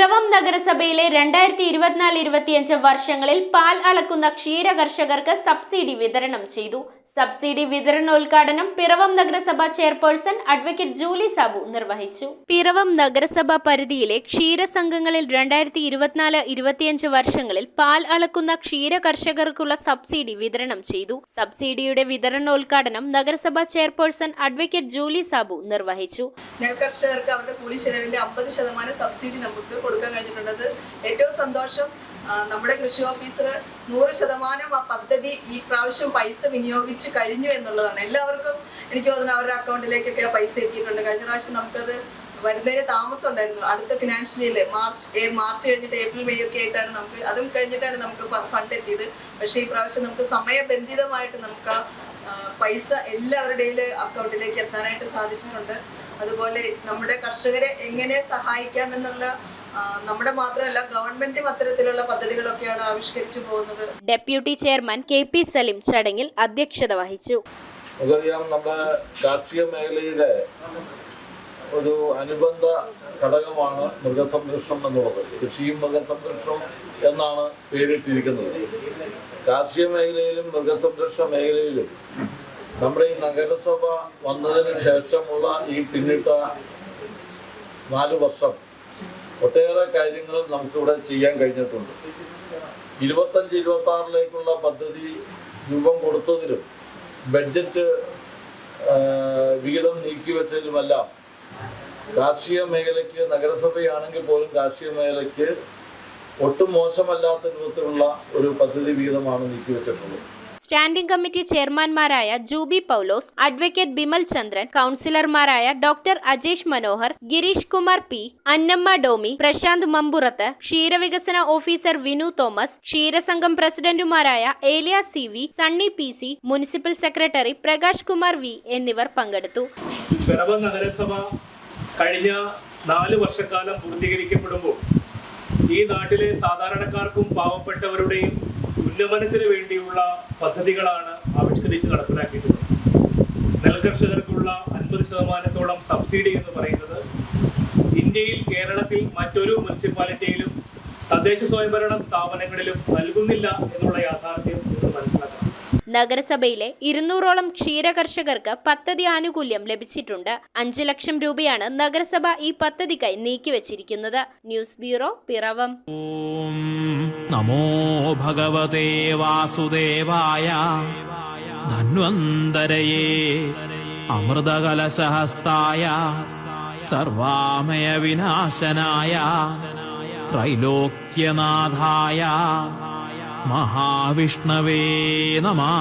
പിറവം നഗരസഭയിലെ 2024-25 വർഷങ്ങളിൽ പാൽ അളക്കുന്ന ക്ഷീര കർഷകർക്ക് സബ്സിഡി വിതരണം ചെയ്തു. സബ്സിഡി വിതരണോദ്ഘാടനം പിറവം നഗരസഭ ചെയർപേഴ്സൺ അഡ്വക്കേറ്റ് ജൂലി സാബു നിർവഹിച്ചു. പിറവം നഗരസഭാ പരിധിയിലെ ക്ഷീരസംഘങ്ങളിൽ 2024-25 വർഷങ്ങളിൽ പാൽ അളക്കുന്ന ക്ഷീര കർഷകർക്കുള്ള സബ്സിഡി വിതരണം ചെയ്തു. സബ്സിഡിയുടെ വിതരണോദ്ഘാടനം നഗരസഭാ ചെയർപേഴ്സൺ അഡ്വക്കേറ്റ് ജൂലി സാബു നിർവഹിച്ചു. നെൽകർഷകർക്ക് അവരുടെ കൂലി ചെലവിന്റെ 50% സബ്സിഡി നമുക്ക് കൊടുക്കാൻ കഴിഞ്ഞിട്ടുള്ളത് ഏറ്റവും സന്തോഷം. നമ്മുടെ കൃഷി ഓഫീസർ 100% ആ പദ്ധതി ഈ പ്രാവശ്യം പൈസ വിനിയോഗിച്ച് കഴിഞ്ഞു എന്നുള്ളതാണ്. എല്ലാവർക്കും എനിക്ക് തോന്നുന്നു അവരുടെ അക്കൗണ്ടിലേക്കൊക്കെ ആ പൈസ എത്തിയിട്ടുണ്ട്. കഴിഞ്ഞ പ്രാവശ്യം നമുക്കത് വരുന്നതിന് താമസം ഉണ്ടായിരുന്നു. അടുത്ത ഫിനാൻഷ്യൽ ഇയറിൽ മാർച്ച് കഴിഞ്ഞിട്ട് ഏപ്രിൽ മെയ് ഒക്കെ ആയിട്ടാണ് നമുക്ക് അതും കഴിഞ്ഞിട്ടാണ് നമുക്ക് ഫണ്ട് എത്തിയത്. പക്ഷേ ഈ പ്രാവശ്യം നമുക്ക് സമയബന്ധിതമായിട്ട് നമുക്ക് ആ പൈസ എല്ലാവരുടെയും അക്കൗണ്ടിലേക്ക് എത്താനായിട്ട് സാധിച്ചിട്ടുണ്ട്. അതുപോലെ നമ്മുടെ കർഷകരെ എങ്ങനെ സഹായിക്കാമെന്നുള്ള നമ്മുടെ മാത്രമല്ല ഗവൺമെന്റും അത്തരത്തിലുള്ള പദ്ധതികളൊക്കെയാണ് ആവിഷ്കരിച്ചു പോകുന്നത്. ഡെപ്യൂട്ടി ചെയർമാൻ KP സലിം ചടങ്ങിൽ അധ്യക്ഷത വഹിച്ചു. നമ്മുടെ കാർഷിക മേഖലയുടെ ഒരു അനുബന്ധ ഘടകമാണ് മൃഗസംരക്ഷണം എന്നുള്ളത്. കൃഷിയും മൃഗസംരക്ഷണം എന്നാണ് പേരിട്ടിരിക്കുന്നത്. കാർഷിക മേഖലയിലും മൃഗസംരക്ഷണ മേഖലയിലും നമ്മുടെ ഈ നഗരസഭ വന്നതിന് ശേഷമുള്ള ഈ പിന്നിട്ട 4 വർഷം ഒട്ടേറെ കാര്യങ്ങൾ നമുക്കിവിടെ ചെയ്യാൻ കഴിഞ്ഞിട്ടുണ്ട്. 25-26ലേക്കുള്ള പദ്ധതി രൂപം കൊടുത്തതിലും ബഡ്ജറ്റ് വിഹിതം നീക്കിവെച്ചതിലുമെല്ലാം കാർഷിക മേഖലയ്ക്ക് നഗരസഭയാണെങ്കിൽ പോലും കാർഷിക മേഖലയ്ക്ക് ഒട്ടും മോശമല്ലാത്ത രൂപത്തിലുള്ള ഒരു പദ്ധതി വിഹിതമാണ് നീക്കിവെച്ചിട്ടുള്ളത്. സ്റ്റാൻഡിംഗ് കമ്മിറ്റി ചെയർമാൻമാരായ ജൂബി പൗലോസ്, അഡ്വക്കേറ്റ് ബിമൽ ചന്ദ്രൻ, കൗൺസിലർമാരായ ഡോക്ടർ അജേഷ് മനോഹർ, ഗിരീഷ് കുമാർ P, അന്നമ്മ ഡോമി, പ്രശാന്ത് മമ്പുറത്ത്, ക്ഷീരവികസന ഓഫീസർ വിനു തോമസ്, ക്ഷീരസംഘം പ്രസിഡന്റുമാരായ ഏലിയ CV, Sunny PC, municipal secretary Prakash Kumar V എന്നിവർ പങ്കെടുത്തു. പിറവം നഗരസഭ കഴിഞ്ഞ 4 വർഷക്കാലം പൂർത്തീകരിക്കപ്പെടുമ്പോൾ ഈ നാട്ടിലെ സാധാരണക്കാർക്കും പാവപ്പെട്ടവരുടെയും ഉന്നമനത്തിന് വേണ്ടിയുള്ള പദ്ധതികളാണ് ആവിഷ്കരിച്ച് നടപ്പിലാക്കിയിട്ടുള്ളത്. നെൽകർഷകർക്കുള്ള 50% സബ്സിഡി എന്ന് പറയുന്നത് ഇന്ത്യയിൽ കേരളത്തിൽ മറ്റൊരു മുനിസിപ്പാലിറ്റിയിലും തദ്ദേശ സ്വയംഭരണ സ്ഥാപനങ്ങളിലും നൽകുന്നില്ല എന്നുള്ള യാഥാർത്ഥ്യം നിങ്ങൾ മനസ്സിലാക്കണം. നഗരസഭയിലെ 200ഓളം ക്ഷീര കർഷകർക്ക് പദ്ധതി ആനുകൂല്യം ലഭിച്ചിട്ടുണ്ട്. 5 ലക്ഷം രൂപയാണ് നഗരസഭ ഈ പദ്ധതിക്കായി നീക്കിവച്ചിരിക്കുന്നത്. News bureau, Piravom. നമോ ഭഗവതേ വാസുദേവായ ധന്വന്തരയേ അമൃതകലശഹസ്തായ സർവാമയ വിനാശനായ ത്രൈലോക്യനാഥായ മഹാവിഷ്ണവേ നമഃ.